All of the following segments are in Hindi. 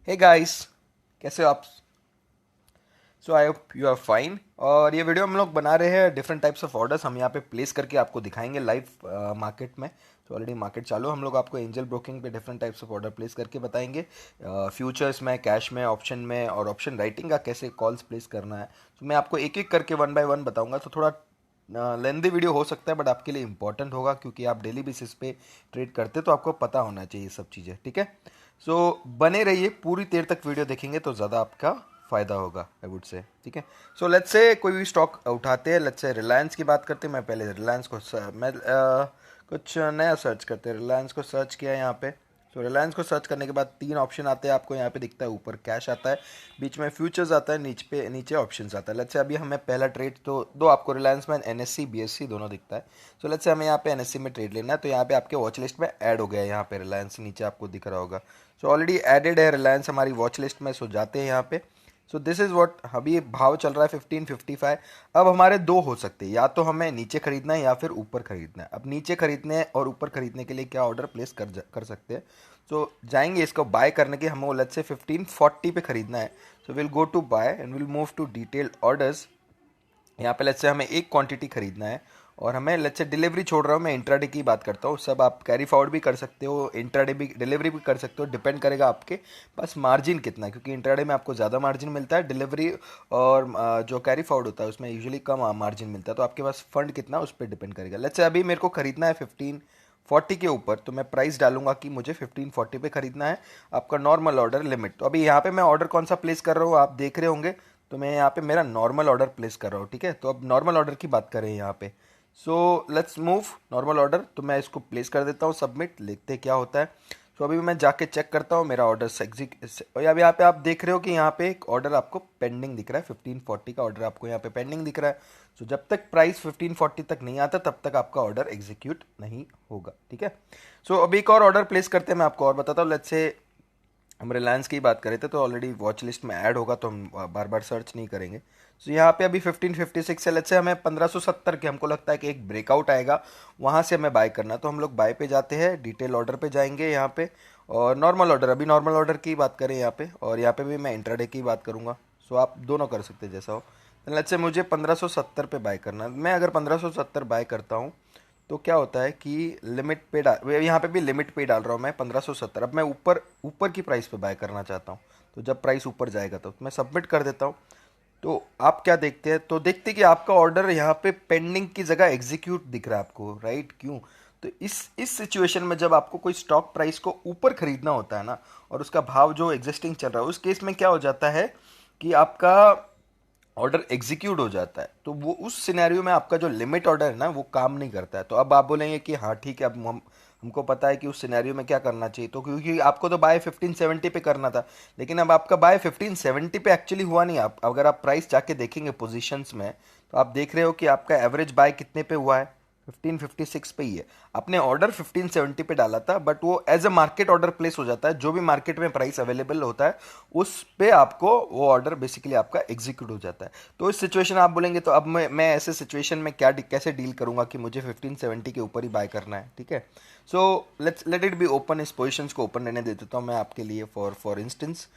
हे गाइस, कैसे हो आप? So I hope you are fine. और ये वीडियो हम लोग बना रहे हैं डिफरेंट टाइप्स ऑफ ऑर्डर्स हम यहाँ पे प्लेस करके आपको दिखाएंगे लाइव मार्केट में। तो ऑलरेडी मार्केट चालू, हम लोग आपको एंजल ब्रोकिंग पे different types of order place करके बताएंगे, फ्यूचर्स में, कैश में, ऑप्शन में, और ऑप्शन राइटिंग का कैसे कॉल्स प्लेस करना है। तो मैं आपको एक एक करके वन बाय वन बताऊंगा। तो थोड़ा लेंदी वीडियो हो सकता है, बट आपके लिए इंपॉर्टेंट होगा क्योंकि आप डेली बेसिस पे ट्रेड करते तो आपको पता होना चाहिए सब चीज़ें। ठीक है, सो बने रहिए, पूरी देर तक वीडियो देखेंगे तो ज़्यादा आपका फ़ायदा होगा, आई वुड से। ठीक है, सो लेट्स से कोई भी स्टॉक उठाते हैं। लेट्स से रिलायंस की बात करते हैं। मैं पहले रिलायंस को कुछ नया सर्च करते हैं। रिलायंस को सर्च किया यहाँ पे। सो रिलायंस को सर्च करने के बाद तीन ऑप्शन आते हैं आपको यहाँ पे दिखता है। ऊपर कैश आता है, बीच में फ्यूचर्स आता है, नीचे ऑप्शंस आता है। लेट्स से अभी हमें पहला ट्रेड तो दो आपको रिलायंस में एनएससी बीएससी दोनों दिखता है। सो लेट्स से हमें यहाँ पे एनएससी में ट्रेड लेना है। तो यहाँ पे आपके वॉच लिस्ट में ऐड हो गया है, यहाँ पे रिलायंस नीचे आपको दिख रहा होगा। सो ऑलरेडी एडेड है रिलायंस हमारी वॉच लिस्ट में। सो जाते हैं यहाँ पे। सो दिस इज़ व्हाट, अभी ये भाव चल रहा है 1555। अब हमारे दो हो सकते हैं, या तो हमें नीचे खरीदना है या फिर ऊपर खरीदना है। अब नीचे खरीदने और ऊपर खरीदने के लिए क्या ऑर्डर प्लेस कर सकते हैं। सो जाएंगे इसको बाय करने के, हमें लेट्स से 1540 पे खरीदना है। So will go to buy and will move to detail orders. यहाँ पे लेट्स से हमें एक क्वांटिटी खरीदना है और हमें लेट्स से डिलीवरी छोड़ रहा हूँ, मैं इंट्राडे की बात करता हूँ। सब आप कैरी फॉरवर्ड भी कर सकते हो, इंट्राडे भी, डिलीवरी भी कर सकते हो। डिपेंड करेगा आपके पास मार्जिन कितना है, क्योंकि इंट्राडे में आपको ज़्यादा मार्जिन मिलता है, डिलीवरी और जो कैरी फॉरवर्ड होता है उसमें यूजुअली कम मार्जिन मिलता है। तो आपके पास फंड कितना उस पर डिपेंड करेगा। लेट्स से अभी मेरे को खरीदना है 1540 के ऊपर, तो मैं प्राइस डालूंगा कि मुझे 1540 पे खरीदना है। आपका नॉर्मल ऑर्डर लिमिट, तो अभी यहाँ पे मैं ऑर्डर कौन सा प्लेस कर रहा हूँ आप देख रहे होंगे। तो मैं यहाँ पे मेरा नॉर्मल ऑर्डर प्लेस कर रहा हूँ। ठीक है, तो अब नॉर्मल ऑर्डर की बात करें यहाँ पे। So let's move normal order. तो मैं इसको प्लेस कर देता हूँ, सबमिट, देखते हैं क्या होता है। तो अभी मैं जाके चेक करता हूँ मेरा ऑर्डर और अभी यहाँ पे आप देख रहे हो कि यहाँ पे एक ऑर्डर आपको पेंडिंग दिख रहा है। 1540 का ऑर्डर आपको यहाँ पे पेंडिंग दिख रहा है। सो जब तक प्राइस 1540 तक नहीं आता तब तक आपका ऑर्डर एग्जीक्यूट नहीं होगा। ठीक है, सो अभी एक और ऑर्डर प्लेस करते हैं, मैं आपको और बताता हूँ। लेट्स से हम रिलायंस की बात करें थे तो ऑलरेडी वॉच लिस्ट में ऐड होगा, तो हम बार बार सर्च नहीं करेंगे। सो यहाँ पे अभी 1556 से लेट्स से हमें 1570 के, हमको लगता है कि एक ब्रेकआउट आएगा, वहाँ से हमें बाय करना। तो हम लोग बाय पे जाते हैं, डिटेल ऑर्डर पे जाएंगे यहाँ पे, और नॉर्मल ऑर्डर, अभी नॉर्मल ऑर्डर की बात करें यहाँ पे, और यहाँ पे भी मैं इंट्राडे की बात करूँगा। सो आप दोनों कर सकते हैं जैसा हो। लेट्स से मुझे 1570 पे बाय करना है। मैं अगर 1570 बाय करता हूँ तो क्या होता है कि लिमिट पे डाल, यहाँ पे भी लिमिट पे डाल रहा हूँ मैं 1570। अब मैं ऊपर ऊपर की प्राइस पे बाय करना चाहता हूँ, तो जब प्राइस ऊपर जाएगा तो मैं सबमिट कर देता हूँ। तो आप क्या देखते हैं, तो देखते हैं कि आपका ऑर्डर यहाँ पे पेंडिंग की जगह एग्जीक्यूट दिख रहा है आपको, राइट? क्यों? तो इस सिचुएशन में जब आपको कोई स्टॉक प्राइस को ऊपर खरीदना होता है ना, और उसका भाव जो एग्जिस्टिंग चल रहा है, उस केस में क्या हो जाता है कि आपका ऑर्डर एग्जीक्यूट हो जाता है। तो वो उस सिनेरियो में आपका जो लिमिट ऑर्डर है ना वो काम नहीं करता है। तो अब आप बोलेंगे कि हाँ ठीक है, अब हमको पता है कि उस सिनेरियो में क्या करना चाहिए। तो क्योंकि आपको तो बाय 1570 पे करना था, लेकिन अब आपका बाय 1570 पे एक्चुअली हुआ नहीं। आप अगर आप प्राइस जाके देखेंगे पोजीशंस में, तो आप देख रहे हो कि आपका एवरेज बाय कितने पे हुआ है, 1556 पे ही है। आपने ऑर्डर 1570 पे डाला था, बट वो as a market order place हो जाता है। जो भी मार्केट में प्राइस अवेलेबल होता है उस पे आपको वो ऑर्डर बेसिकली आपका एग्जीक्यूट हो जाता है। तो इस सिचुएशन आप बोलेंगे तो अब मैं ऐसे सिचुएशन में कैसे डील करूंगा कि मुझे 1570 के ऊपर ही बाय करना है। ठीक है, so let it be open. इस पोजिशन को ओपन रहने दे देता हूँ मैं आपके लिए फॉर इंस्टेंस।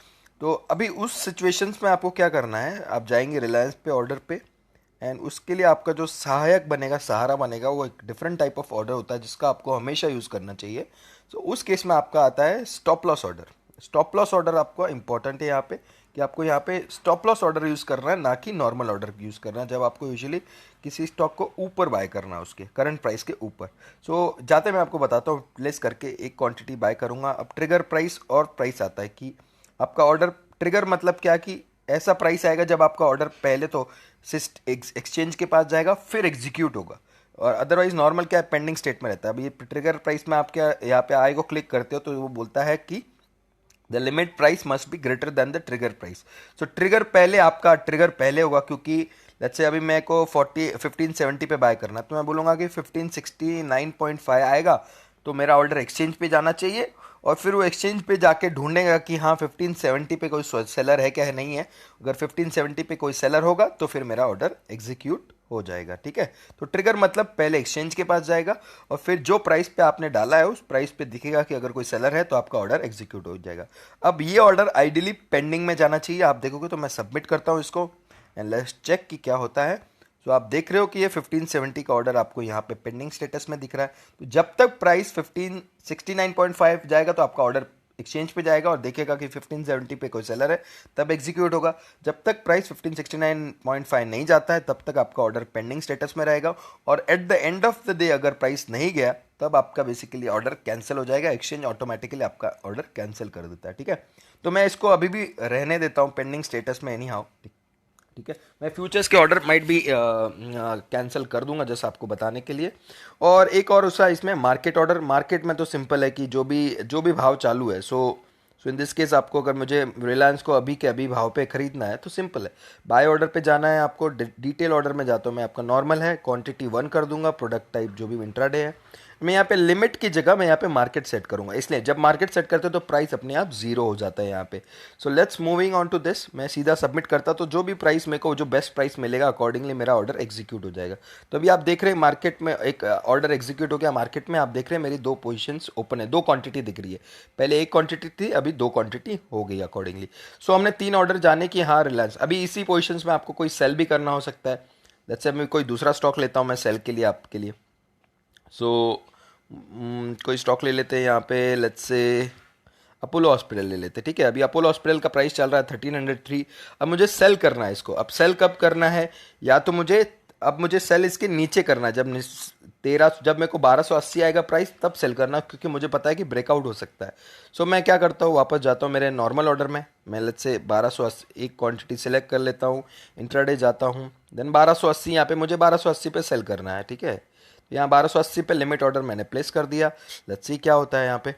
तो अभी उस सिचुएशंस में आपको क्या करना है, आप जाएंगे रिलायंस पे ऑर्डर पे, एंड उसके लिए आपका जो सहायक बनेगा, सहारा बनेगा, वो एक डिफरेंट टाइप ऑफ ऑर्डर होता है जिसका आपको हमेशा यूज़ करना चाहिए। तो उस केस में आपका आता है stop loss order. Stop loss order आपको इंपॉर्टेंट है यहाँ पे, कि आपको यहाँ पे स्टॉप लॉस ऑर्डर यूज़ करना है, ना कि नॉर्मल ऑर्डर यूज़ करना है, जब आपको यूजुअली किसी स्टॉक को ऊपर बाय करना है, उसके करंट प्राइस के ऊपर। सो जाते मैं आपको बताता हूँ, प्लेस करके एक क्वांटिटी बाय करूँगा। अब ट्रिगर प्राइस और प्राइस आता है कि आपका ऑर्डर ट्रिगर मतलब क्या, कि ऐसा प्राइस आएगा जब आपका ऑर्डर पहले तो एक्सचेंज के पास जाएगा फिर एग्जीक्यूट होगा, और अदरवाइज नॉर्मल क्या है, पेंडिंग स्टेट में रहता है। अब ये ट्रिगर प्राइस में आप क्या यहाँ पे आई को क्लिक करते हो तो वो बोलता है कि the limit price must be greater than the trigger price. So trigger पहले, आपका ट्रिगर पहले होगा, क्योंकि लेट्स से अभी मेरे को 1570 पे बाय करना, तो मैं बोलूँगा कि 1569.5 आएगा तो मेरा ऑर्डर एक्सचेंज पे जाना चाहिए, और फिर वो एक्सचेंज पे जाके ढूंढेगा कि हाँ 1570 पे कोई सेलर है क्या है, नहीं है। अगर 1570 पे कोई सेलर होगा तो फिर मेरा ऑर्डर एग्जीक्यूट हो जाएगा, ठीक है। तो ट्रिगर मतलब पहले एक्सचेंज के पास जाएगा और फिर जो प्राइस पे आपने डाला है उस प्राइस पे दिखेगा कि अगर कोई सेलर है तो आपका ऑर्डर एग्जीक्यूट हो जाएगा। अब ये ऑर्डर आइडियली पेंडिंग में जाना चाहिए, आप देखोगे तो मैं सबमिट करता हूँ इसको एंड लेट्स चेक कि क्या होता है। तो आप देख रहे हो कि ये 1570 का ऑर्डर आपको यहाँ पे पेंडिंग स्टेटस में दिख रहा है। तो जब तक प्राइस 1569.5 जाएगा तो आपका ऑर्डर एक्सचेंज पे जाएगा और देखेगा कि 1570 पे कोई सेलर है, तब एग्जीक्यूट होगा। जब तक प्राइस 1569.5 नहीं जाता है तब तक आपका ऑर्डर पेंडिंग स्टेटस में रहेगा और at the end of the day अगर प्राइस नहीं गया तब आपका बेसिकली ऑर्डर कैंसिल हो जाएगा। एक्सचेंज ऑटोमेटिकली आपका ऑर्डर कैंसिल कर देता है, ठीक है। तो मैं इसको अभी भी रहने देता हूँ पेंडिंग स्टेटस में एनी हाउ, ठीक है। मैं फ्यूचर्स के ऑर्डर माइट भी कैंसिल कर दूंगा जैसा आपको बताने के लिए। और एक और उसका इसमें मार्केट ऑर्डर, मार्केट में तो सिंपल है कि जो भी भाव चालू है, सो इन दिस केस आपको अगर मुझे रिलायंस को अभी के अभी भाव पे खरीदना है तो सिंपल है, बाय ऑर्डर पे जाना है आपको। डिटेल ऑर्डर में जाता हूँ मैं, आपका नॉर्मल है, क्वांटिटी 1 कर दूंगा, प्रोडक्ट टाइप जो भी इंट्राडे है। मैं यहाँ पे लिमिट की जगह मैं यहाँ पे मार्केट सेट करूंगा, इसलिए जब मार्केट सेट करते हो तो प्राइस अपने आप जीरो हो जाता है यहाँ पे। So let's moving on to this, मैं सीधा सबमिट करता तो जो भी प्राइस मेरे को जो बेस्ट प्राइस मिलेगा अकॉर्डिंगली मेरा ऑर्डर एग्जीक्यूट हो जाएगा। तो अभी आप देख रहे हैं मार्केट में एक ऑर्डर एग्जीक्यूट हो गया। मार्केट में आप देख रहे हैं मेरी 2 पोजीशंस ओपन है, 2 क्वांटिटी दिख रही है, पहले 1 क्वांटिटी थी अभी 2 क्वांटिटी हो गई अकॉर्डिंगली। सो हमने 3 ऑर्डर जाने की, हाँ रिलायंस अभी इसी पोजिशन में आपको कोई सेल भी करना हो सकता है। लेट्स से मैं कोई दूसरा स्टॉक लेता हूँ मैं सेल के लिए आपके लिए। सो कोई स्टॉक ले लेते हैं यहाँ पे, लेट्स से अपोलो हॉस्पिटल ले लेते हैं, ठीक है। अभी अपोलो हॉस्पिटल का प्राइस चल रहा है 1303। अब मुझे सेल करना है इसको। अब सेल कब करना है, या तो मुझे सेल इसके नीचे करना है, जब मेरे को 1280 आएगा प्राइस तब सेल करना, क्योंकि मुझे पता है कि ब्रेकआउट हो सकता है। सो मैं क्या करता हूँ, वापस जाता हूँ मेरे नॉर्मल ऑर्डर में, मैं लेट्स से 1280 एक क्वांटिटी सेलेक्ट कर लेता हूँ, इंट्राडे जाता हूँ, देन 1280 यहाँ पे मुझे 1280 पे सेल करना है, ठीक है। यहाँ 1280 पे लिमिट ऑर्डर मैंने प्लेस कर दिया। लेट्स सी क्या होता है यहाँ पे,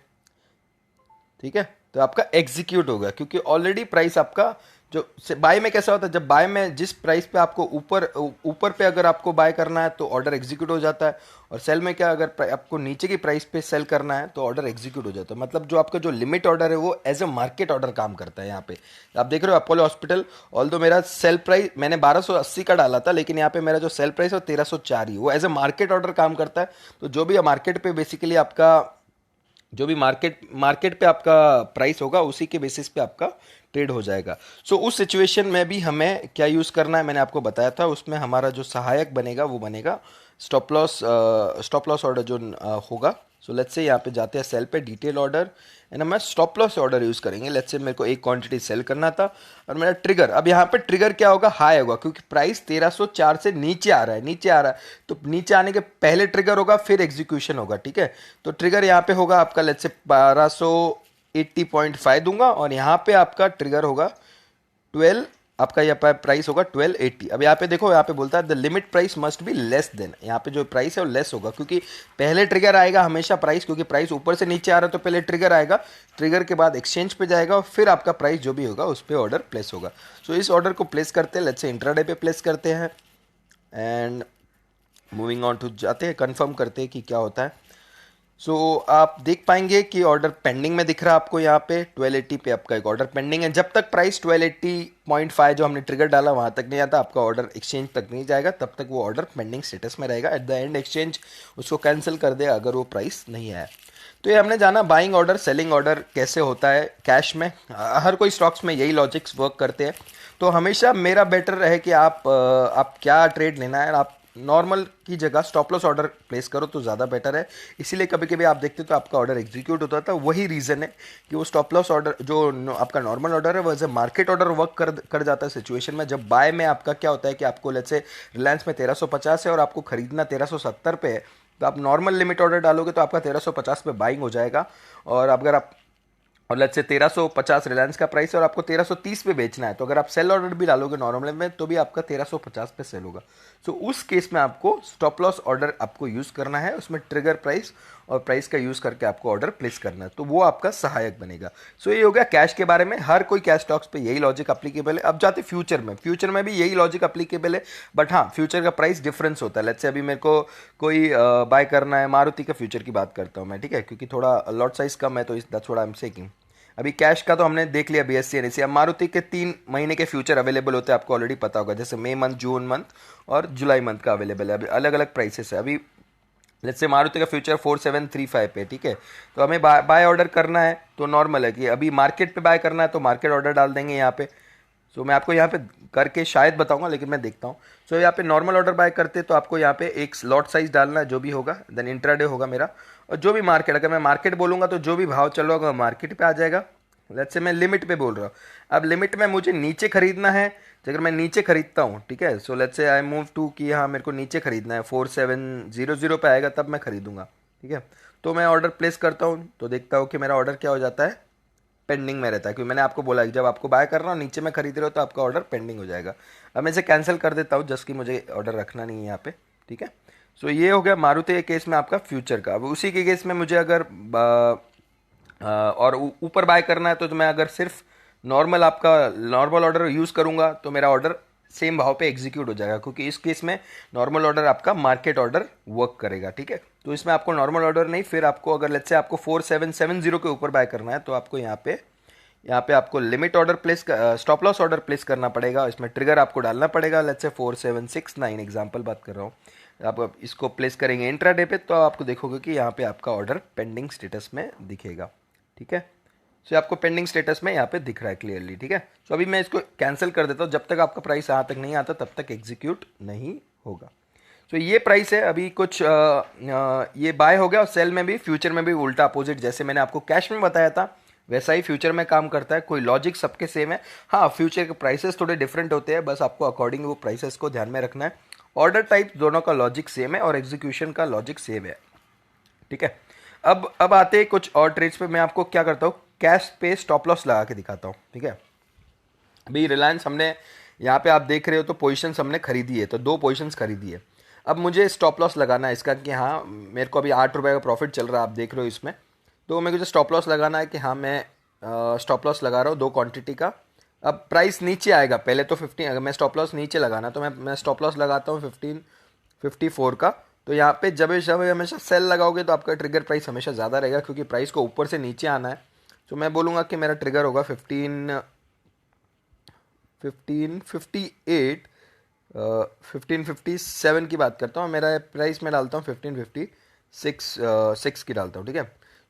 ठीक है। तो आपका एग्जीक्यूट होगा क्योंकि ऑलरेडी प्राइस आपका जो बाय में कैसा होता है, जब बाय में जिस प्राइस पे आपको ऊपर ऊपर पे अगर आपको बाय करना है तो ऑर्डर एग्जीक्यूट हो जाता है, और सेल में क्या, अगर आपको नीचे की प्राइस पे सेल करना है तो ऑर्डर एग्जीक्यूट हो जाता है। मतलब जो आपका जो लिमिट ऑर्डर है वो एज ए मार्केट ऑर्डर काम करता है। यहाँ पे आप देख रहे हो अपोलो हॉस्पिटल, ऑल्दो मेरा सेल प्राइस मैंने 1280 का डाला था, लेकिन यहाँ पे मेरा जो सेल प्राइस है वो 1304 ही, वो एज ए मार्केट ऑर्डर काम करता है। तो जो भी मार्केट पे बेसिकली आपका जो भी मार्केट पे आपका प्राइस होगा उसी के बेसिस पे आपका ट्रेड हो जाएगा। सो उस सिचुएशन में भी हमें क्या यूज़ करना है मैंने आपको बताया था, उसमें हमारा जो सहायक बनेगा वो बनेगा स्टॉप लॉस ऑर्डर जो होगा। सो लेट्स से यहाँ पे जाते हैं सेल पे, डिटेल ऑर्डर, एंड हम स्टॉप लॉस ऑर्डर यूज़ करेंगे। लेट्स से मेरे को एक क्वांटिटी सेल करना था और मेरा ट्रिगर, अब यहाँ पे ट्रिगर क्या होगा, हाई होगा, क्योंकि प्राइस 1304 से नीचे आ रहा है, तो नीचे आने के पहले ट्रिगर होगा फिर एग्जीक्यूशन होगा, ठीक है। तो ट्रिगर यहाँ पे होगा आपका लेट्स से 1280.5 दूंगा और यहाँ पे आपका ट्रिगर होगा 12, आपका यहाँ पे प्राइस होगा 1280। अब यहाँ पे देखो, यहाँ पे बोलता है the limit price must be less than, यहाँ पे जो प्राइस है वो लेस होगा, क्योंकि पहले ट्रिगर आएगा हमेशा प्राइस, क्योंकि प्राइस ऊपर से नीचे आ रहा है तो पहले ट्रिगर आएगा, ट्रिगर के बाद एक्सचेंज पे जाएगा और फिर आपका प्राइस जो भी होगा उस पर ऑर्डर प्लेस होगा। सो इस ऑर्डर को प्लेस करते हैं, लेट्स से इंट्राडे पे प्लेस करते हैं एंड मूविंग ऑन टू जाते हैं, कंफर्म करते हैं कि क्या होता है। सो आप देख पाएंगे कि ऑर्डर पेंडिंग में दिख रहा है आपको यहाँ पे 1280 पे आपका एक ऑर्डर पेंडिंग है। जब तक प्राइस 1280.5 जो हमने ट्रिगर डाला वहाँ तक नहीं आता, आपका ऑर्डर एक्सचेंज तक नहीं जाएगा, तब तक वो ऑर्डर पेंडिंग स्टेटस में रहेगा। एट द एंड एक्सचेंज उसको कैंसिल कर दे अगर वो प्राइस नहीं आया। तो ये हमने जाना बाइंग ऑर्डर सेलिंग ऑर्डर कैसे होता है कैश में, हर कोई स्टॉक्स में यही लॉजिक्स वर्क करते हैं। तो हमेशा मेरा बेटर रहे कि आप क्या ट्रेड लेना है, आप नॉर्मल की जगह स्टॉप लॉस ऑर्डर प्लेस करो तो ज़्यादा बेटर है। इसीलिए कभी कभी आप देखते हो तो आपका ऑर्डर एग्जीक्यूट होता था, वही रीज़न है कि वो स्टॉप लॉस ऑर्डर जो आपका नॉर्मल ऑर्डर है वो as a market order work कर जाता है सिचुएशन में। जब बाय में आपका क्या होता है कि आपको लेट्स से रिलायंस में 1350 है और आपको खरीदना 1370 पे है, तो आप नॉर्मल लिमिट ऑर्डर डालोगे तो आपका 1350 पे बाइंग हो जाएगा। और अगर आप और लेट्स से 1350 रिलायंस का प्राइस है और आपको 1330 पे बेचना है, तो अगर आप सेल ऑर्डर भी डालोगे नॉर्मल में तो भी आपका 1350 पे सेल होगा। सो उस केस में आपको स्टॉप लॉस ऑर्डर आपको यूज़ करना है, उसमें ट्रिगर प्राइस और प्राइस का यूज़ करके आपको ऑर्डर प्लेस करना है, तो वो आपका सहायक बनेगा। सो ये हो गया कैश के बारे में, हर कोई कैश स्टॉक्स पे यही लॉजिक अप्लीकेबल है। अब जाते फ्यूचर में भी यही लॉजिक अप्लीकेबल है, बट हाँ फ्यूचर का प्राइस डिफरेंस होता है। लेट्स से अभी मेरे को कोई बाय करना है, मारुति का फ्यूचर की बात करता हूँ मैं, ठीक है, क्योंकि थोड़ा लॉट साइज कम है तो that's what I am saying. अभी कैश का तो हमने देख लिया BSE NSE। अब मारुति के 3 महीने के फ्यूचर अवेलेबल होते हैं, आपको ऑलरेडी पता होगा, जैसे मई मंथ, जून मंथ और जुलाई मंथ का अवेलेबल है। अभी अलग अलग प्राइसेस है। अभी लेट्स से मारुति का फ्यूचर 4735 पे, ठीक है। तो हमें बाय ऑर्डर करना है तो नॉर्मल है कि अभी मार्केट पे बाय करना है तो मार्केट ऑर्डर डाल देंगे यहाँ पे। सो मैं आपको यहाँ पे करके शायद बताऊंगा, लेकिन मैं देखता हूँ। सो यहाँ पे नॉर्मल ऑर्डर बाय करते तो आपको यहाँ पे एक लॉट साइज डालना है, जो भी होगा, देन इंट्राडे होगा मेरा, और जो भी मार्केट, अगर मैं मार्केट बोलूँगा तो जो भी भाव चल रहा होगा मार्केट पे आ जाएगा। लेट्स से मैं लिमिट पे बोल रहा हूँ। अब लिमिट में मुझे नीचे खरीदना है, तो अगर मैं नीचे खरीदता हूँ, ठीक है, so let's say I move to कि हाँ मेरे को नीचे खरीदना है, 4700 पे आएगा तब मैं खरीदूंगा, ठीक है। तो मैं ऑर्डर प्लेस करता हूँ तो देखता हूँ कि मेरा ऑर्डर क्या हो जाता है, पेंडिंग में रहता है, क्योंकि मैंने आपको बोला है कि जब आपको बाय करना हो नीचे में खरीद रहे हो तो आपका ऑर्डर पेंडिंग हो जाएगा। अब मैं इसे कैंसिल कर देता हूँ जस्ट कि मुझे ऑर्डर रखना नहीं है यहाँ पे, ठीक है। सो ये हो गया मारुति के केस में आपका फ्यूचर का। अब उसी के केस में मुझे अगर और ऊपर बाय करना है तो मैं अगर सिर्फ नॉर्मल आपका नॉर्मल ऑर्डर यूज़ करूंगा तो मेरा ऑर्डर सेम भाव पे एग्जीक्यूट हो जाएगा, क्योंकि इस केस में नॉर्मल ऑर्डर आपका मार्केट ऑर्डर वर्क करेगा, ठीक है। तो इसमें आपको नॉर्मल ऑर्डर नहीं, फिर आपको अगर लेट्स से आपको 4770 के ऊपर बाय करना है तो आपको यहाँ पे आपको limit order place, stop loss order place करना पड़ेगा। इसमें ट्रिगर आपको डालना पड़ेगा, लेट्स से 4769 एग्जांपल बात कर रहा हूँ। आप इसको प्लेस करेंगे इंट्राडे पे तो आपको देखोगे कि यहाँ पे आपका ऑर्डर पेंडिंग स्टेटस में दिखेगा, ठीक है। सो आपको पेंडिंग स्टेटस में यहाँ पे दिख रहा है क्लियरली, ठीक है। सो अभी मैं इसको कैंसिल कर देता हूँ, जब तक आपका प्राइस यहाँ तक नहीं आता तब तक एग्जीक्यूट नहीं होगा। सो ये प्राइस है अभी कुछ ये बाय हो गया, और सेल में भी, फ्यूचर में भी उल्टा अपोजिट, जैसे मैंने आपको कैश में बताया था वैसा ही फ्यूचर में काम करता है। कोई लॉजिक सबके सेम है, हाँ फ्यूचर के प्राइसेस थोड़े डिफरेंट होते हैं, बस आपको अकॉर्डिंग वो प्राइसेस को ध्यान में रखना है। ऑर्डर टाइप दोनों का लॉजिक सेम है और एग्जीक्यूशन का लॉजिक सेम है, ठीक है। अब आते हैं कुछ और ट्रेड्स पे। मैं आपको क्या करता हूँ, कैश पे स्टॉप लॉस लगा के दिखाता हूँ, ठीक है। अभी रिलायंस हमने यहाँ पे आप देख रहे हो तो पोजीशंस हमने खरीदी है, तो 2 पोजीशंस खरीदी है। अब मुझे स्टॉप लॉस लगाना है इसका कि हाँ मेरे को अभी 8 रुपये का प्रॉफिट चल रहा है, आप देख रहे हो इसमें, तो मेरे को स्टॉप लॉस लगाना है कि हाँ मैं स्टॉप लॉस लगा रहा हूँ 2 क्वांटिटी का। अब प्राइस नीचे आएगा, पहले तो 15, अगर मैं स्टॉप लॉस नीचे लगाना तो मैं स्टॉप लॉस लगाता हूँ 1554 का। तो यहाँ पे जब हमेशा सेल लगाओगे तो आपका ट्रिगर प्राइस हमेशा ज़्यादा रहेगा, क्योंकि प्राइस को ऊपर से नीचे आना है। तो मैं बोलूँगा कि मेरा ट्रिगर होगा 1558, 1557 की बात करता हूँ। मेरा प्राइस मैं डालता हूँ 1556 की डालता हूँ, ठीक है।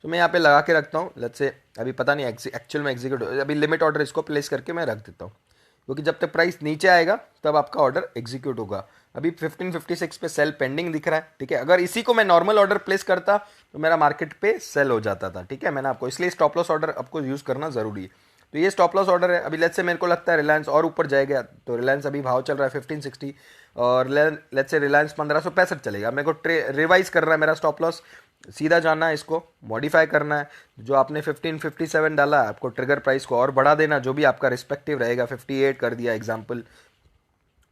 तो मैं यहाँ पे लगा के रखता हूँ, लेट्स से अभी पता नहीं एक्चुअल में एग्जीक्यूट, अभी लिमिट ऑर्डर इसको प्लेस करके मैं रख देता हूँ, क्योंकि जब तक प्राइस नीचे आएगा तब आपका ऑर्डर एग्जीक्यूट होगा। अभी 1556 पे सेल पेंडिंग दिख रहा है, ठीक है। अगर इसी को मैं नॉर्मल ऑर्डर प्लेस करता तो मेरा मार्केट पे सेल हो जाता था, ठीक है। मैंने आपको इसलिए स्टॉप लॉस ऑर्डर आपको यूज़ करना ज़रूरी है। तो ये स्टॉप लॉस ऑर्डर है। अभी लेट्स से मेरे को लगता है रिलायंस और ऊपर जाएगा, तो रिलायंस अभी भाव चल रहा है 1560, और लेट्स से रिलायंस 1565 चलेगा। मेरे को रिवाइज कर रहा है मेरा स्टॉप लॉस, सीधा जाना है, इसको मॉडिफाई करना है। जो आपने 1557 डाला है आपको ट्रिगर प्राइस को और बढ़ा देना, जो भी आपका रिस्पेक्टिव रहेगा, 58 कर दिया एग्जाम्पल,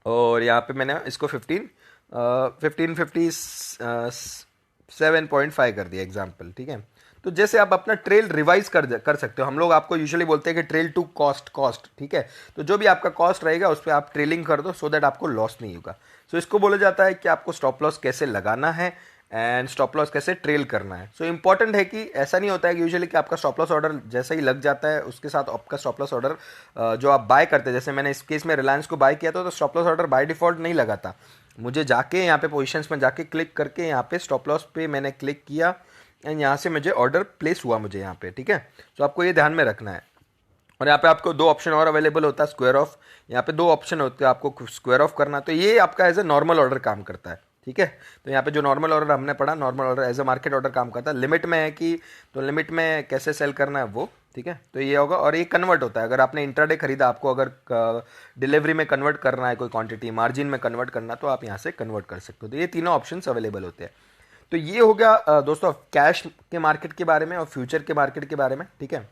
और यहाँ पे मैंने इसको 1557.5 कर दिया एग्जाम्पल, ठीक है। तो जैसे आप अपना ट्रेल रिवाइज कर सकते हो। हम लोग आपको यूजुअली बोलते हैं कि ट्रेल टू कॉस्ट, ठीक है। तो जो भी आपका कॉस्ट रहेगा उस पर आप ट्रेलिंग कर दो, सो दैट आपको लॉस नहीं होगा। सो इसको बोला जाता है कि आपको स्टॉप लॉस कैसे लगाना है एंड स्टॉप लॉस कैसे ट्रेल करना है। सो इंपॉर्टेंट है कि ऐसा नहीं होता है कि यूजुअली कि आपका स्टॉप लॉस ऑर्डर जैसे ही लग जाता है उसके साथ आपका स्टॉप लॉस ऑर्डर जो आप बाय करते हैं, जैसे मैंने इस केस में रिलायंस को बाय किया था तो stop loss order by default नहीं लगा था। मुझे जाके यहाँ पे पोजीशंस में जाके क्लिक करके यहाँ पे स्टॉप लॉस पे मैंने क्लिक किया एंड यहाँ से मुझे ऑर्डर प्लेस हुआ मुझे यहाँ पे, ठीक है। तो आपको ये ध्यान में रखना है। और यहाँ पे आपको 2 ऑप्शन और अवेलेबल होता है, स्क्वायर ऑफ, यहाँ पे 2 ऑप्शन होते हैं आपको स्क्वायर ऑफ करना, तो ये आपका एज ए नॉर्मल ऑर्डर काम करता है, ठीक है। तो यहाँ पे जो नॉर्मल ऑर्डर हमने पढ़ा, normal order as a market order काम करता है। लिमिट में है कि तो लिमिट में कैसे सेल करना है वो, ठीक है। तो ये होगा, और ये कन्वर्ट होता है। अगर आपने इंट्राडे खरीदा, आपको अगर डिलीवरी में कन्वर्ट करना है, कोई क्वांटिटी मार्जिन में कन्वर्ट करना, तो आप यहाँ से कन्वर्ट कर सकते हो। तो ये तीनों ऑप्शन अवेलेबल होते हैं। तो ये हो गया दोस्तों कैश के मार्केट के बारे में और फ्यूचर के मार्केट के बारे में, ठीक है।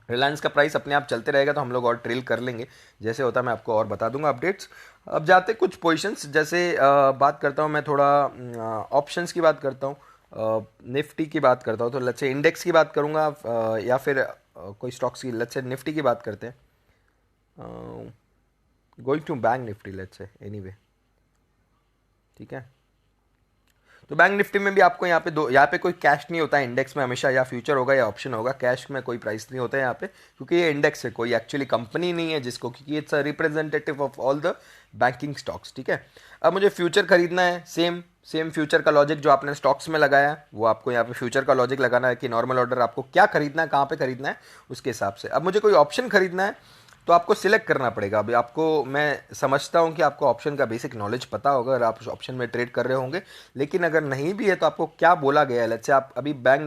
रिलायंस का प्राइस अपने आप चलते रहेगा तो हम लोग और ट्रेल कर लेंगे, जैसे होता है मैं आपको और बता दूंगा अपडेट्स। अब जाते कुछ पोजीशंस, जैसे बात करता हूँ मैं थोड़ा ऑप्शंस की बात करता हूँ, निफ्टी की बात करता हूँ। तो लेट्स से इंडेक्स की बात करूँगा या फिर कोई स्टॉक्स की। लेट्स से निफ्टी की बात करते हैं, going to bank Nifty let's say anyway, ठीक है। तो बैंक निफ्टी में भी आपको यहाँ पे कोई कैश नहीं होता है इंडेक्स में हमेशा, या फ्यूचर होगा या ऑप्शन होगा, कैश में कोई प्राइस नहीं होता है यहाँ पे, क्योंकि ये इंडेक्स है, कोई एक्चुअली कंपनी नहीं है जिसको, क्योंकि it's a representative of all the banking stocks, ठीक है। अब मुझे फ्यूचर खरीदना है, सेम सेम फ्यूचर का लॉजिक जो आपने स्टॉक्स में लगाया है वो आपको यहाँ पे फ्यूचर का लॉजिक लगाना है कि नॉर्मल ऑर्डर आपको क्या खरीदना है, कहाँ पे खरीदना है, उसके हिसाब से। अब मुझे कोई ऑप्शन खरीदना है तो आपको सिलेक्ट करना पड़ेगा। अभी आपको, मैं समझता हूँ कि आपको ऑप्शन का बेसिक नॉलेज पता होगा अगर आप उस ऑप्शन में ट्रेड कर रहे होंगे, लेकिन अगर नहीं भी है तो आपको क्या बोला गया है। लेट्स से आप अभी बैंक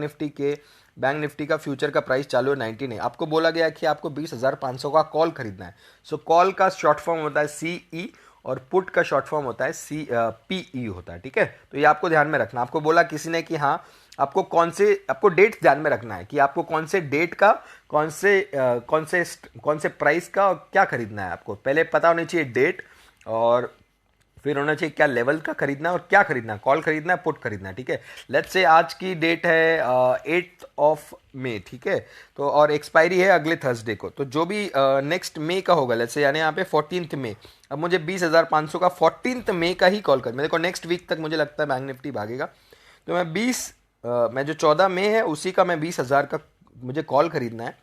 निफ्टी का फ्यूचर का प्राइस चालू है 99, आपको बोला गया है कि आपको 20,500 का कॉल खरीदना है। सो कॉल का शॉर्ट फॉर्म होता है CE और पुट का शॉर्ट फॉर्म होता है PE होता है, ठीक है। तो ये आपको ध्यान में रखना। आपको बोला किसी ने कि हाँ आपको डेट ध्यान में रखना है कि आपको कौन से डेट का कौन से प्राइस का और क्या खरीदना है। आपको पहले पता होनी चाहिए डेट, और फिर होना चाहिए क्या लेवल का खरीदना है और क्या खरीदना है, कॉल खरीदना है, पुट खरीदना है, ठीक है। लेट्स से आज की डेट है 8 मई, ठीक है। तो और एक्सपायरी है अगले थर्सडे को, तो जो भी नेक्स्ट मई का होगा, लेट्स से यानी यहाँ पे 14 मई। अब मुझे 20,500 का 14 मई का ही कॉल कर, मेरे को नेक्स्ट वीक तक मुझे लगता है बैंक निफ्टी भागेगा, तो मैं जो 14 मई है उसी का मैं 20,000 का मुझे कॉल खरीदना है।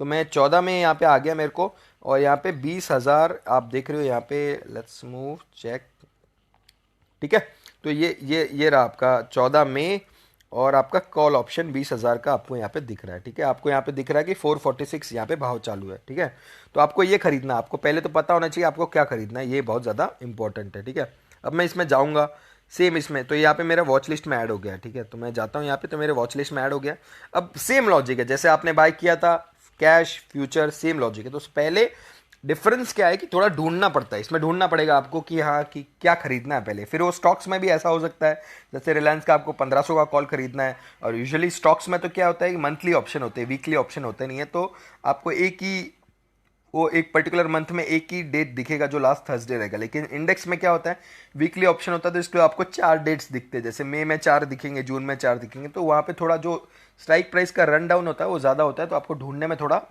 तो मैं 14 में यहाँ पे आ गया मेरे को, और यहाँ पे 20,000 आप देख रहे हो यहाँ पे, लेट्स मूव चेक, ठीक है। तो ये रहा आपका 14 मई, और आपका कॉल ऑप्शन 20,000 का आपको यहाँ पे दिख रहा है, ठीक है। आपको यहाँ पे दिख रहा है कि 446 यहाँ पे भाव चालू है, ठीक है। तो आपको ये खरीदना, आपको पहले तो पता होना चाहिए आपको क्या खरीदना है, ये बहुत ज़्यादा इंपॉर्टेंट है, ठीक है। अब मैं इसमें जाऊँगा, सेम इसमें, तो यहाँ पे मेरा वॉच लिस्ट में ऐड हो गया, ठीक है। तो मैं जाता हूँ यहाँ पे, तो मेरे वॉच लिस्ट में ऐड हो गया। अब सेम लॉजिक है जैसे आपने बाय किया था, कैश फ्यूचर सेम लॉजिक है। तो पहले डिफरेंस क्या है कि थोड़ा ढूंढना पड़ता है, इसमें ढूंढना पड़ेगा आपको कि हाँ कि क्या खरीदना है पहले। फिर वो स्टॉक्स में भी ऐसा हो सकता है, जैसे रिलायंस का आपको 1500 का कॉल खरीदना है, और यूजुअली स्टॉक्स में तो क्या होता है कि मंथली ऑप्शन होते हैं, वीकली ऑप्शन होते नहीं है, तो आपको एक पर्टिकुलर मंथ में एक ही डेट दिखेगा जो लास्ट थर्सडे रहेगा। लेकिन इंडेक्स में क्या होता है, वीकली ऑप्शन होता है, तो इसलिए आपको 4 डेट्स दिखते हैं, जैसे मई में 4 दिखेंगे, जून में 4 दिखेंगे, तो वहाँ पे थोड़ा जो स्ट्राइक प्राइस का रन डाउन होता है वो ज़्यादा होता है, तो आपको ढूंढने में थोड़ा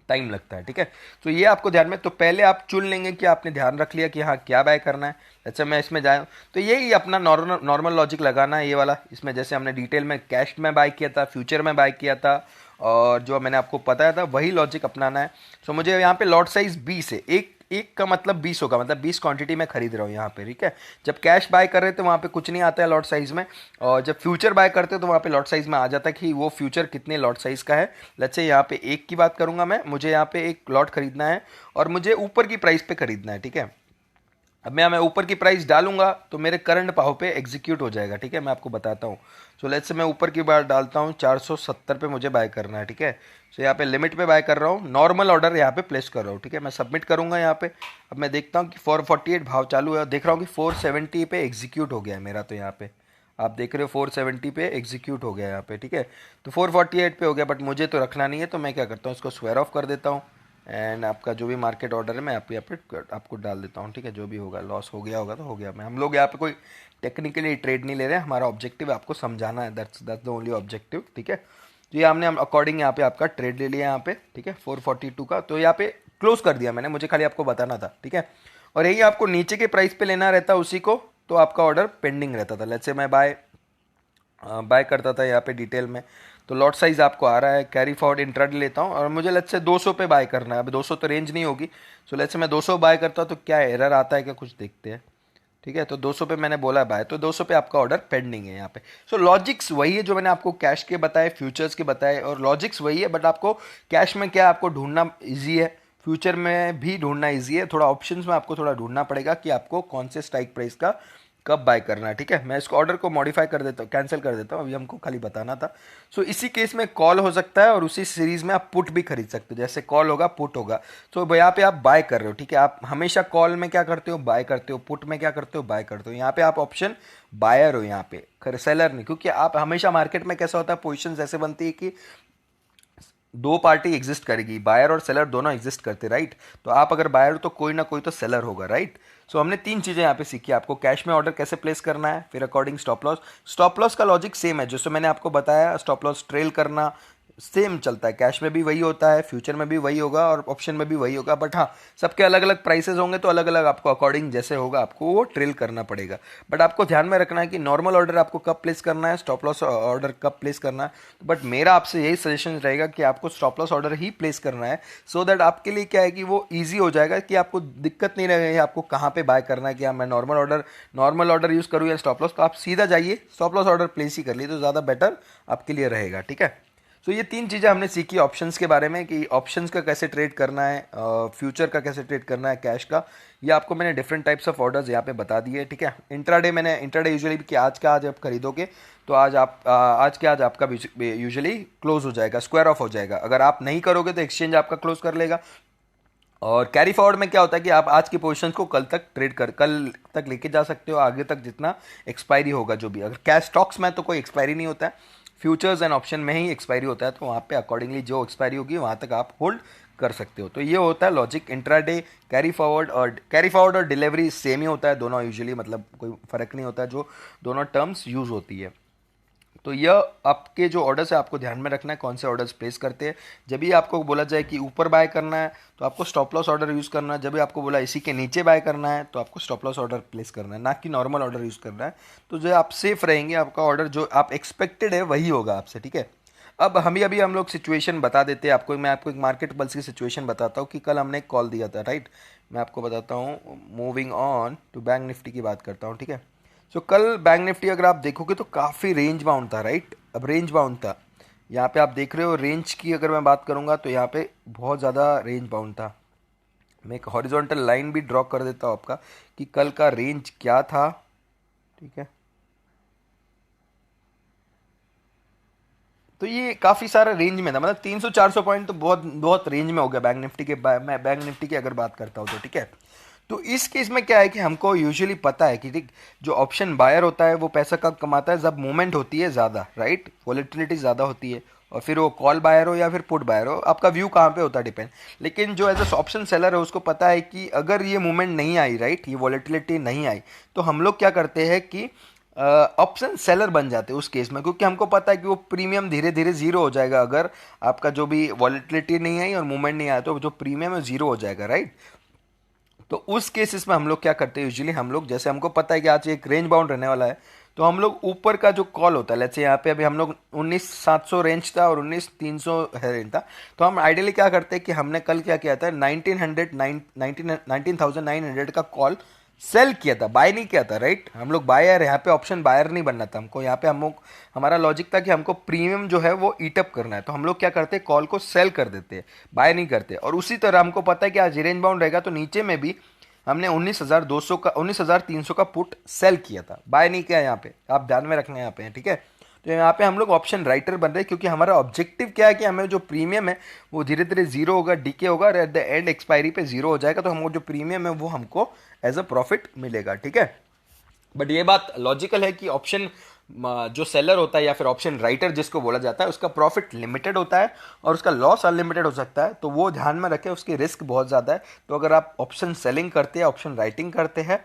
टाइम लगता है, ठीक है। तो ये आपको ध्यान में, तो पहले आप चुन लेंगे कि आपने ध्यान रख लिया कि हाँ क्या बाय करना है। अच्छा मैं इसमें जाऊँ तो यही अपना नॉर्मल लॉजिक लगाना है, ये वाला। इसमें जैसे हमने डिटेल में कैश में बाय किया था, फ्यूचर में बाय किया था, और जो मैंने आपको बताया था वही लॉजिक अपनाना है। सो मुझे यहाँ पे लॉट साइज 20 है, एक एक का मतलब 20 होगा, मतलब 20 क्वांटिटी में खरीद रहा हूँ यहाँ पे, ठीक है। जब कैश बाय कर रहे थे वहाँ पे कुछ नहीं आता है लॉट साइज में, और जब फ्यूचर बाय करते तो वहाँ पे लॉट साइज में आ जाता है कि वो फ्यूचर कितने लॉट साइज का है। लेट्स से यहाँ पे एक की बात करूंगा मैं, मुझे यहाँ पे एक लॉट खरीदना है और मुझे ऊपर की प्राइस पे खरीदना है, ठीक है। अब मैं ऊपर की प्राइस डालूंगा तो मेरे करंट भाव पे एग्जीक्यूट हो जाएगा, ठीक है। मैं आपको बताता हूँ। सो लेट्स से मैं ऊपर की बार डालता हूँ 470 पे मुझे बाय करना है, ठीक है। सो यहाँ पे लिमिट पे बाय कर रहा हूँ, नॉर्मल ऑर्डर यहाँ पे प्लेस कर रहा हूँ, ठीक है। मैं सबमिट करूंगा यहाँ पे। अब मैं देखता हूँ कि 448 भाव चालू है, देख रहा हूँ कि 470 पे एग्जीक्यूट हो गया है मेरा, तो यहाँ पे आप देख रहे हो 470 पे एग्जीक्यूट हो गया यहाँ पे, ठीक है। तो 448 पे हो गया, बट मुझे तो रखना नहीं है, तो मैं क्या करता हूँ इसको स्क्वायर ऑफ कर देता हूँ, एंड आपका जो भी मार्केट ऑर्डर है मैं यहाँ पे आपको डाल देता हूँ, ठीक है। जो भी होगा, लॉस हो गया होगा तो हो गया। मैं हम लोग यहाँ पे कोई टेक्निकली ट्रेड नहीं ले रहे हैं, हमारा ऑब्जेक्टिव आपको समझाना है, दैट्स द ओनली ऑब्जेक्टिव, ठीक है। तो ये हमने अकॉर्डिंग यहाँ पे आपका ट्रेड ले लिया यहाँ पे, ठीक है, 442 का। तो यहाँ पे क्लोज कर दिया मैंने, मुझे खाली आपको बताना था, ठीक है। और यही आपको नीचे के प्राइस पे लेना रहता उसी को, तो आपका ऑर्डर पेंडिंग रहता था। लेट्स से मैं बाय करता था यहाँ पे डिटेल में, तो लॉट साइज आपको आ रहा है, कैरी फॉरवर्ड इंट्राडे लेता हूँ, और मुझे लेट्स से 200 पे बाय करना है। अब 200 तो रेंज नहीं होगी, सो लेट्स से मैं 200 बाय करता हूँ, तो क्या एरर आता है क्या, कुछ देखते हैं, ठीक है। तो 200 पे मैंने बोला बाय, तो 200 पे आपका ऑर्डर पेंडिंग है यहाँ पे। सो लॉजिक्स वही है जो मैंने आपको कैश के बताए, फ्यूचर्स के बताए, और लॉजिक्स वही है, बट आपको कैश में क्या आपको ढूंढना ईजी है, फ्यूचर में भी ढूंढना ईजी है, थोड़ा ऑप्शंस में आपको थोड़ा ढूंढना पड़ेगा कि आपको कौन से स्ट्राइक प्राइस का कब बाय करना है, ठीक है। मैं इसको ऑर्डर को मॉडिफाई कर देता हूँ, कैंसिल कर देता हूँ, अभी हमको खाली बताना था। सो इसी केस में कॉल हो सकता है, और उसी सीरीज में आप पुट भी खरीद सकते हो, जैसे कॉल होगा पुट होगा। तो यहाँ पे आप बाय कर रहे हो, ठीक है। आप हमेशा कॉल में क्या करते हो, बाय करते हो, पुट में क्या करते हो, बाय करते हो। यहाँ पे आप ऑप्शन बायर हो, यहाँ पे सेलर नहीं, क्योंकि आप हमेशा मार्केट में कैसा होता है, पोजिशन ऐसे बनती है कि दो पार्टी एग्जिस्ट करेगी, बायर और सेलर दोनों एग्जिस्ट करते, राइट। तो आप अगर बायर हो तो कोई ना कोई तो सेलर होगा, राइट। सो हमने 3 चीजें यहाँ पे सीखी, आपको कैश में ऑर्डर कैसे प्लेस करना है, फिर अकॉर्डिंग स्टॉप लॉस का लॉजिक सेम है जैसे मैंने आपको बताया, स्टॉप लॉस ट्रेल करना, सेम चलता है, कैश में भी वही होता है, फ्यूचर में भी वही होगा और ऑप्शन में भी वही होगा, बट हाँ सबके अलग अलग प्राइसेस होंगे, तो अलग अलग आपको अकॉर्डिंग जैसे होगा आपको वो ट्रेल करना पड़ेगा। बट आपको ध्यान में रखना है कि नॉर्मल ऑर्डर आपको कब प्लेस करना है, स्टॉप लॉस ऑर्डर कब प्लेस करना है। बट मेरा आपसे यही सजेशन रहेगा कि आपको स्टॉप लॉस ऑर्डर ही प्लेस करना है, सो दैट आपके लिए क्या है कि वो ईजी हो जाएगा, कि आपको दिक्कत नहीं रहेगी आपको कहाँ पे बाय करना है, कि हाँ मैं नॉर्मल ऑर्डर यूज़ करूँ या स्टॉप लॉस, तो आप सीधा जाइए स्टॉप लॉस ऑर्डर प्लेस ही कर लिए तो ज़्यादा बेटर आपके लिए रहेगा। ठीक है, सो ये तीन चीज़ें हमने सीखी ऑप्शंस के बारे में, कि ऑप्शंस का कैसे ट्रेड करना है, फ्यूचर का कैसे ट्रेड करना है, कैश का। ये आपको मैंने डिफरेंट टाइप्स ऑफ ऑर्डर्स यहाँ पे बता दिए। ठीक है, इंट्राडे यूजुअली कि आज का आज आप खरीदोगे तो आज के आज आपका यूजुअली क्लोज हो जाएगा, स्क्वायर ऑफ हो जाएगा। अगर आप नहीं करोगे तो एक्सचेंज आपका क्लोज कर लेगा। और कैरी फॉरवर्ड में क्या होता है कि आप आज की पोजीशंस को कल तक लेके जा सकते हो, आगे तक जितना एक्सपायरी होगा जो भी। अगर कैश स्टॉक्स में तो कोई एक्सपायरी नहीं होता है, फ्यूचर्स एंड ऑप्शन में ही एक्सपायरी होता है, तो वहाँ पे अकॉर्डिंगली जो एक्सपायरी होगी वहाँ तक आप होल्ड कर सकते हो। तो ये होता है लॉजिक इंट्राडे, कैरी फॉरवर्ड और डिलीवरी सेम ही होता है दोनों यूजुअली, मतलब कोई फर्क नहीं होता, जो दोनों टर्म्स यूज होती है। तो यह आपके जो ऑर्डर्स है आपको ध्यान में रखना है कौन से ऑर्डर्स प्लेस करते हैं। जब भी आपको बोला जाए कि ऊपर बाय करना है तो आपको स्टॉप लॉस ऑर्डर यूज़ करना है, जब भी आपको बोला इसी के नीचे बाय करना है तो आपको स्टॉप लॉस ऑर्डर प्लेस करना है, ना कि नॉर्मल ऑर्डर यूज़ करना है। तो जो आप सेफ रहेंगे, आपका ऑर्डर जो आप एक्सपेक्टेड है वही होगा आपसे। ठीक है, अब हम लोग सिचुएशन बता देते हैं आपको। मैं आपको एक मार्केट पल्स की सिचुएशन बताता हूँ कि कल हमने एक कॉल दिया था, राइट। मैं आपको बताता हूँ, moving on to bank Nifty की बात करता हूँ। ठीक है, सो कल बैंक निफ्टी अगर आप देखोगे तो काफ़ी रेंज बाउंड था, राइट। अब रेंज बाउंड था, यहाँ पे आप देख रहे हो रेंज की अगर मैं बात करूँगा तो यहाँ पे बहुत ज़्यादा रेंज बाउंड था। मैं एक हॉरिजॉन्टल लाइन भी ड्रॉ कर देता हूँ आपका कि कल का रेंज क्या था। ठीक है, तो ये काफ़ी सारा रेंज में था, मतलब 300-400 पॉइंट तो बहुत बहुत रेंज में हो गया बैंक निफ्टी के। मैं बैंक निफ्टी की अगर बात करता हूँ तो ठीक है। तो इस केस में क्या है कि हमको यूजुअली पता है कि ठीक, जो ऑप्शन बायर होता है वो पैसा कब कमाता है, जब मूवमेंट होती है ज़्यादा, राइट, वॉलेटिलिटी ज़्यादा होती है। और फिर वो कॉल बायर हो या फिर पुट बायर हो, आपका व्यू कहाँ पे होता है डिपेंड। लेकिन जो एज अ ऑप्शन सेलर है उसको पता है कि अगर ये मूवमेंट नहीं आई, राइट, ये वॉलेटिलिटी नहीं आई, तो हम लोग क्या करते हैं कि ऑप्शन सेलर बन जाते हैं उस केस में, क्योंकि हमको पता है कि वो प्रीमियम धीरे धीरे जीरो हो जाएगा। अगर आपका जो भी वॉलेटिलिटी नहीं आई और मूवमेंट नहीं आया तो जो प्रीमियम है जीरो हो जाएगा, राइट। तो उस केसेस में हम लोग क्या करते हैं, यूजुअली हम लोग जैसे हमको पता है कि आज एक रेंज बाउंड रहने वाला है, तो हम लोग ऊपर का जो कॉल होता है, लेट्स से यहाँ पे अभी हम लोग 19,700 रेंज था और 19,300 है रेंज था, तो हम आइडियली क्या करते हैं कि हमने कल क्या किया था, 19,900 का कॉल सेल किया था, बाय नहीं किया था, राइट। हम लोग बायर, यहाँ पे ऑप्शन बायर नहीं बनना था हमको, यहाँ पे हम लोग, हमारा लॉजिक था कि हमको प्रीमियम जो है वो ईटअप करना है, तो हम लोग क्या करते हैं, कॉल को सेल कर देते हैं, बाय नहीं करते। और उसी तरह हमको पता है कि आज रेंज बाउंड रहेगा, तो नीचे में भी हमने 19,300 का पुट सेल किया था, बाय नहीं किया। यहाँ पे आप ध्यान में रखना है यहाँ पे, ठीक है। तो यहाँ पे हम लोग ऑप्शन राइटर बन रहे हैं, क्योंकि हमारा ऑब्जेक्टिव क्या है कि हमें जो प्रीमियम है वो धीरे धीरे जीरो होगा, डीके होगा और एट द एंड एक्सपायरी पे जीरो हो जाएगा, तो हमको जो प्रीमियम है वो हमको एज अ प्रॉफिट मिलेगा। ठीक है, बट ये बात लॉजिकल है कि ऑप्शन जो सेलर होता है या फिर ऑप्शन राइटर जिसको बोला जाता है, उसका प्रॉफिट लिमिटेड होता है और उसका लॉस अनलिमिटेड हो सकता है, तो वो ध्यान में रखें, उसकी रिस्क बहुत ज़्यादा है। तो अगर आप ऑप्शन सेलिंग करते हैं, ऑप्शन राइटिंग करते हैं,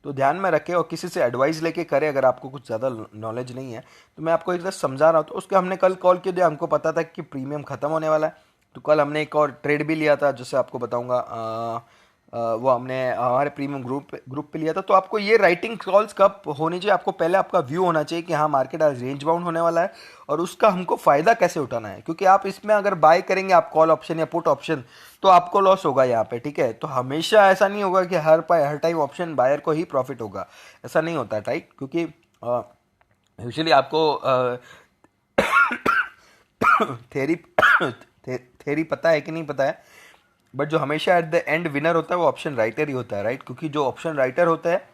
तो ध्यान में रखें और किसी से एडवाइस लेके करें। अगर आपको कुछ ज़्यादा नॉलेज नहीं है तो मैं आपको एक जस्ट समझा रहा हूँ। तो उसके हमने कल कॉल किया, हमको पता था कि प्रीमियम ख़त्म होने वाला है, तो कल हमने एक और ट्रेड भी लिया था, जिससे आपको बताऊंगा। वो हमने हमारे प्रीमियम ग्रुप पे लिया था। तो आपको ये राइटिंग कॉल्स कब होनी चाहिए, आपको पहले आपका व्यू होना चाहिए कि हाँ मार्केट आज रेंज बाउंड होने वाला है और उसका हमको फ़ायदा कैसे उठाना है, क्योंकि आप इसमें अगर बाय करेंगे आप कॉल ऑप्शन या पुट ऑप्शन, तो आपको लॉस होगा यहाँ पे। ठीक है, तो हमेशा ऐसा नहीं होगा कि हर टाइम ऑप्शन बायर को ही प्रॉफिट होगा, ऐसा नहीं होता, राइट। क्योंकि यूजुअली आपको थेरी थेरी पता है कि नहीं पता है, बट जो हमेशा एट द एंड विनर होता है वो ऑप्शन राइटर ही होता है, राइट। क्योंकि जो ऑप्शन राइटर होता है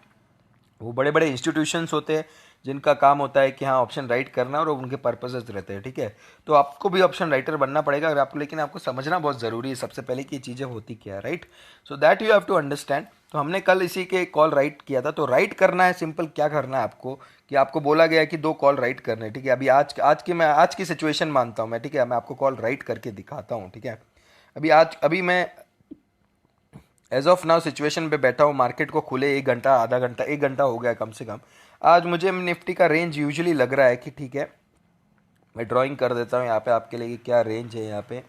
वो बड़े बड़े इंस्टीट्यूशंस होते हैं जिनका काम होता है कि हाँ ऑप्शन राइट करना और उनके पर्पसेस रहते हैं। ठीक है, तो आपको भी ऑप्शन राइटर बनना पड़ेगा अगर आपको, लेकिन आपको समझना बहुत ज़रूरी है सबसे पहले कि ये चीज़ें होती क्या है, right. So that you have to understand. तो हमने कल इसी के कॉल राइट किया था। तो राइट करना है, सिंपल क्या करना है आपको, कि आपको बोला गया है कि 2 कॉल राइट करने, ठीक है। अभी आज की सिचुएशन मानता हूँ मैं, ठीक है, मैं आपको कॉल राइट करके दिखाता हूँ, ठीक है। अभी मैं एज ऑफ नाउ सिचुएशन पे बैठा हूँ, मार्केट को खुले 1 घंटा, आधा घंटा, 1 घंटा हो गया कम से कम। आज मुझे निफ्टी का रेंज यूजुअली लग रहा है कि ठीक है मैं ड्राइंग कर देता हूँ यहाँ पे आपके लिए कि क्या रेंज है यहाँ पे।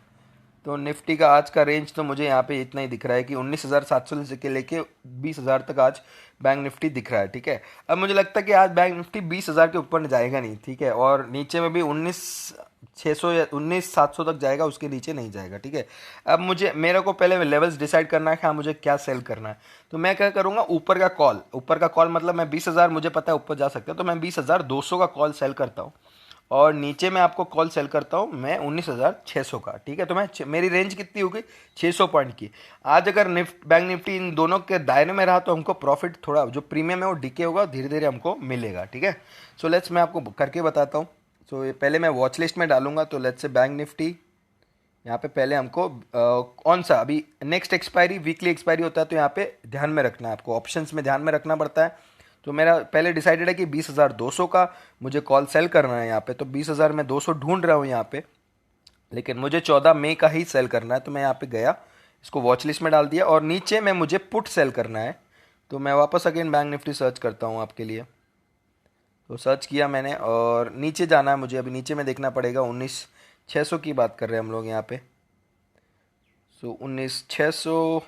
तो निफ्टी का आज का रेंज तो मुझे यहाँ पे इतना ही दिख रहा है कि 19,700 से लेके 20,000 तक आज बैंक निफ्टी दिख रहा है, ठीक है। अब मुझे लगता है कि आज बैंक निफ्टी 20,000 के ऊपर जाएगा नहीं, ठीक है, और नीचे में भी 19,600 या 19,700 तक जाएगा, उसके नीचे नहीं जाएगा, ठीक है। अब मेरे को पहले लेवल्स डिसाइड करना है कि हाँ मुझे क्या सेल करना है। तो मैं क्या करूँगा, ऊपर का कॉल मतलब मैं 20,000, मुझे पता है ऊपर जा सकता है, तो मैं 20,200 का कॉल सेल करता हूँ। और नीचे मैं आपको कॉल सेल करता हूँ मैं 19,600 का, ठीक है। तो मेरी रेंज कितनी होगी, 600 पॉइंट की। आज अगर बैंक निफ्टी इन दोनों के दायरे में रहा तो हमको प्रॉफिट थोड़ा जो प्रीमियम है वो डिके होगा, धीरे धीरे हमको मिलेगा, ठीक है। सो लेट्स मैं आपको करके बताता हूँ। सो ये पहले मैं वॉच लिस्ट में डालूंगा, तो लेट्स से बैंक निफ्टी यहाँ पे पहले हमको कौन सा अभी नेक्स्ट एक्सपायरी, वीकली एक्सपायरी होता है, तो यहाँ पे ध्यान में रखना है आपको, ऑप्शंस में ध्यान में रखना पड़ता है। तो मेरा पहले डिसाइडेड है कि 20,200 का मुझे कॉल सेल करना है यहाँ पे, तो 20,000 में 200 ढूंढ रहा हूँ यहाँ पे, लेकिन मुझे 14 मई का ही सेल करना है। तो मैं यहाँ पे गया, इसको वॉच लिस्ट में डाल दिया, और नीचे में मुझे पुट सेल करना है। तो मैं वापस अगेन बैंक निफ्टी सर्च करता हूँ आपके लिए। तो सर्च किया मैंने, और नीचे जाना है मुझे, अभी नीचे में देखना पड़ेगा। 19,600 की बात कर रहे हैं हम लोग यहाँ पे। सो 19,600,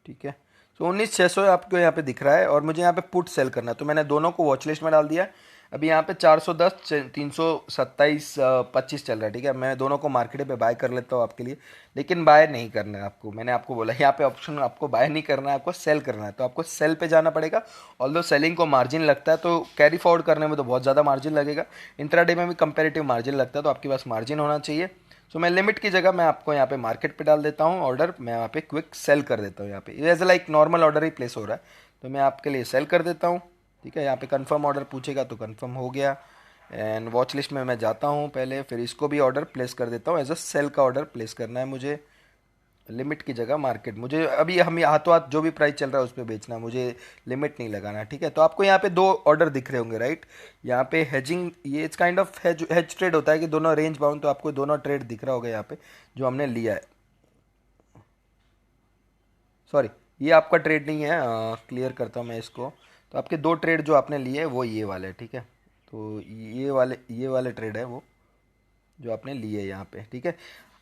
ठीक है। सो 19,600 आपको यहाँ पे दिख रहा है, और मुझे यहाँ पे पुट सेल करना है, तो मैंने दोनों को वॉच लिस्ट में डाल दिया। अभी यहाँ पे 410, 327, 25 चल रहा है, ठीक है। मैं दोनों को मार्केट पे बाय कर लेता हूँ आपके लिए, लेकिन बाय नहीं करना है आपको, मैंने आपको बोला यहाँ पे ऑप्शन आपको बाय नहीं करना है, आपको सेल करना है। तो आपको सेल पे जाना पड़ेगा। ऑल्दो सेलिंग को मार्जिन लगता है, तो कैरी फॉरवर्ड करने में तो बहुत ज़्यादा मार्जिन लगेगा, इंट्राडे में भी कंपेरेटिव मार्जिन लगता है, तो आपके पास मार्जिन होना चाहिए। सो मैं लिमिट की जगह मैं आपको यहाँ पे मार्केट पे डाल देता हूँ ऑर्डर, मैं यहाँ पे क्विक सेल कर देता हूँ। यहाँ पे एज लाइक नॉर्मल ऑर्डर ही प्लेस हो रहा है, तो मैं आपके लिए सेल कर देता हूँ, ठीक है। यहाँ पे कंफर्म ऑर्डर पूछेगा तो कंफर्म हो गया, एंड वॉच लिस्ट में मैं जाता हूँ पहले, फिर इसको भी ऑर्डर प्लेस कर देता हूँ। एज अ सेल का ऑर्डर प्लेस करना है मुझे, लिमिट की जगह मार्केट। मुझे अभी हम हाथों हाथ जो भी प्राइस चल रहा है उस पर बेचना है, मुझे लिमिट नहीं लगाना, ठीक है। तो आपको यहाँ पे दो ऑर्डर दिख रहे होंगे, राइट। यहाँ पे हेजिंग, ये it's kind of hedge trade होता है कि दोनों रेंज बाउंड, तो आपको दोनों ट्रेड दिख रहा होगा यहाँ पे जो हमने लिया है। सॉरी, ये आपका ट्रेड नहीं है, क्लियर करता हूँ मैं इसको। तो आपके दो ट्रेड जो आपने लिए है वो ये वाले, ठीक है। तो ये वाले ट्रेड है वो जो आपने लिए यहाँ पे, ठीक है।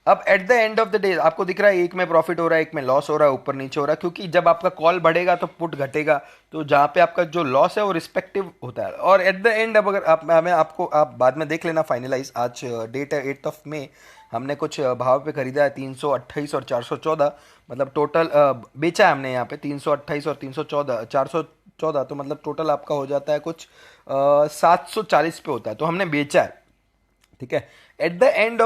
अब at the end of the day आपको दिख रहा है एक में प्रॉफिट हो रहा है, एक में लॉस हो रहा है, ऊपर नीचे हो रहा है, क्योंकि जब आपका कॉल बढ़ेगा तो पुट घटेगा, तो जहाँ पे आपका जो लॉस है वो रिस्पेक्टिव होता है। और एट द एंड अब अगर आप बाद में देख लेना फाइनलाइज, आज डेट है 8 मई, हमने कुछ भाव पे खरीदा है 328 और 414, मतलब टोटल बेचा है हमने यहाँ पे 328 और 314, 414, तो मतलब टोटल आपका हो जाता है कुछ 740 पे होता है, तो हमने बेचा है, ठीक है। एट द एंड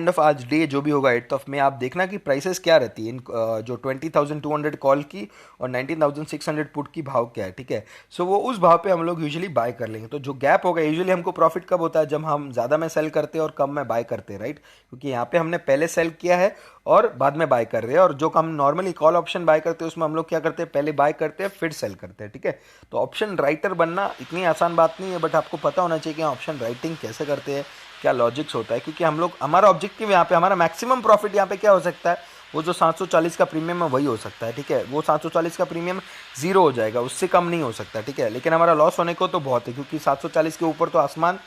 ऑफ आज डे जो भी होगा 8 मई, आप देखना कि प्राइसेस क्या रहती है इन जो 20,200 कॉल की और 19,600 पुट की भाव क्या है, ठीक है। सो वो उस भाव पे हम लोग यूजुअली बाय कर लेंगे। तो जो गैप होगा, यूजुअली हमको प्रॉफिट कब होता है, जब हम ज़्यादा में सेल करते हैं और कम में बाय करते हैं, राइट। क्योंकि यहाँ पे हमने पहले सेल किया है और बाद में बाय कर रहे हैं, और जो हम नॉर्मली कॉल ऑप्शन बाय करते हैं उसमें हम लोग क्या करते हैं, पहले बाय करते हैं फिर सेल करते हैं, ठीक है। तो ऑप्शन राइटर बनना इतनी आसान बात नहीं है, बट आपको पता होना चाहिए कि ऑप्शन राइटिंग कैसे करते हैं, क्या लॉजिक्स होता है, क्योंकि हम लोग, हमारा ऑब्जेक्टिव यहाँ पे, हमारा मैक्सिमम प्रॉफिट यहाँ पे क्या हो सकता है, वो जो 740 का प्रीमियम है वही हो सकता है, ठीक है। वो 740 का प्रीमियम जीरो हो जाएगा, उससे कम नहीं हो सकता, ठीक है। लेकिन हमारा लॉस होने को तो बहुत है, क्योंकि 740 के ऊपर तो आसमान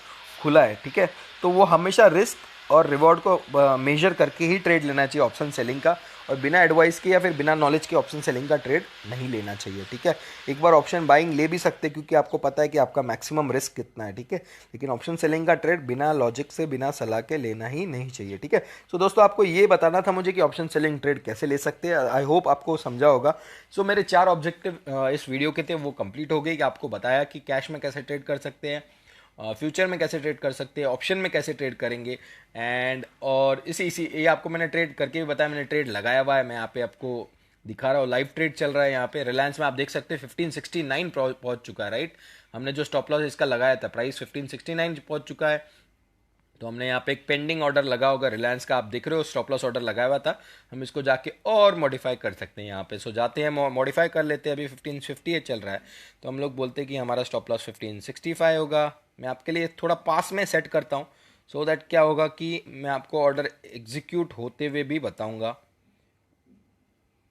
खुला है, ठीक है। तो वो हमेशा रिस्क और रिवॉर्ड को मेजर करके ही ट्रेड लेना चाहिए ऑप्शन सेलिंग का, और बिना एडवाइस के या फिर बिना नॉलेज के ऑप्शन सेलिंग का ट्रेड नहीं लेना चाहिए, ठीक है। एक बार ऑप्शन बाइंग ले भी सकते हैं क्योंकि आपको पता है कि आपका मैक्सिमम रिस्क कितना है, ठीक है। लेकिन ऑप्शन सेलिंग का ट्रेड बिना लॉजिक से, बिना सलाह के लेना ही नहीं चाहिए, ठीक है। सो दोस्तों, आपको ये बताना था मुझे कि ऑप्शन सेलिंग ट्रेड कैसे ले सकते हैं। आई होप आपको समझा होगा। सो मेरे 4 ऑब्जेक्टिव इस वीडियो के थे वो कंप्लीट हो गए, कि आपको बताया कि कैश में कैसे ट्रेड कर सकते हैं, फ्यूचर में कैसे ट्रेड कर सकते हैं, ऑप्शन में कैसे ट्रेड करेंगे, एंड और इसी ये आपको मैंने ट्रेड करके भी बताया, मैंने ट्रेड लगाया हुआ है, मैं यहाँ पे आपको दिखा रहा हूँ, लाइव ट्रेड चल रहा है यहाँ पे। रिलायंस में आप देख सकते हैं 1569 पहुंच चुका है, राइट। हमने जो स्टॉप लॉस इसका लगाया था, प्राइस 1569 पहुंच चुका है। तो हमने यहाँ पे एक पेंडिंग ऑर्डर लगा होगा रिलायंस का, आप देख रहे हो स्टॉप लॉस ऑर्डर लगाया हुआ था, हम इसको जाके और मॉडिफाई कर सकते हैं यहाँ पे। सो जाते हैं मॉडिफाई कर लेते हैं, अभी 1558 चल रहा है, तो हम लोग बोलते हैं कि हमारा स्टॉप लॉस 1565 होगा। मैं आपके लिए थोड़ा पास में सेट करता हूँ, सो दैट क्या होगा कि मैं आपको ऑर्डर एग्जीक्यूट होते हुए भी बताऊँगा।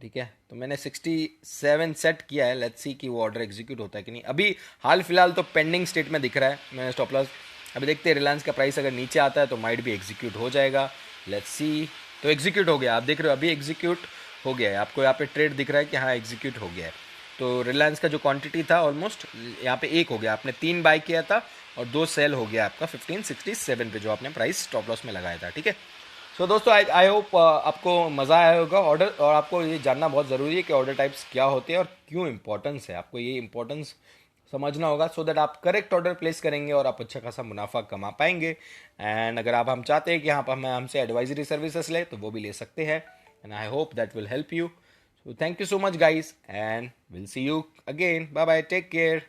ठीक है, तो मैंने 67 सेट किया है, लेट्स सी कि वो ऑर्डर एग्जीक्यूट होता है कि नहीं। अभी हाल फिलहाल तो पेंडिंग स्टेट में दिख रहा है मैंने स्टॉप लॉस। अभी देखते हैं रिलायंस का प्राइस अगर नीचे आता है तो माइट भी एग्जीक्यूट हो जाएगा, लेट्स सी। तो एग्जीक्यूट हो गया, आप देख रहे हो अभी एग्जीक्यूट हो गया है, आपको यहाँ पे ट्रेड दिख रहा है कि हाँ एग्जीक्यूट हो गया है। तो रिलायंस का जो क्वांटिटी था ऑलमोस्ट यहाँ पे एक हो गया, आपने 3 बाय किया था और 2 सेल हो गया आपका 1567 पे जो आपने प्राइस स्टॉप लॉस में लगाया था, ठीक है। सो दोस्तों आई होप आपको मज़ा आया होगा ऑर्डर, और आपको ये जानना बहुत ज़रूरी है कि ऑर्डर टाइप्स क्या होते हैं और क्यों इंपॉर्टेंस है, आपको ये इंपॉर्टेंस समझना होगा सो दैट आप करेक्ट ऑर्डर प्लेस करेंगे और आप अच्छा खासा मुनाफा कमा पाएंगे। एंड अगर आप हम चाहते हैं कि यहाँ पर हमें हमसे एडवाइजरी सर्विसेज ले तो वो भी ले सकते हैं, and I hope that will help you. So thank you so much guys and will see you again, bye bye, take care.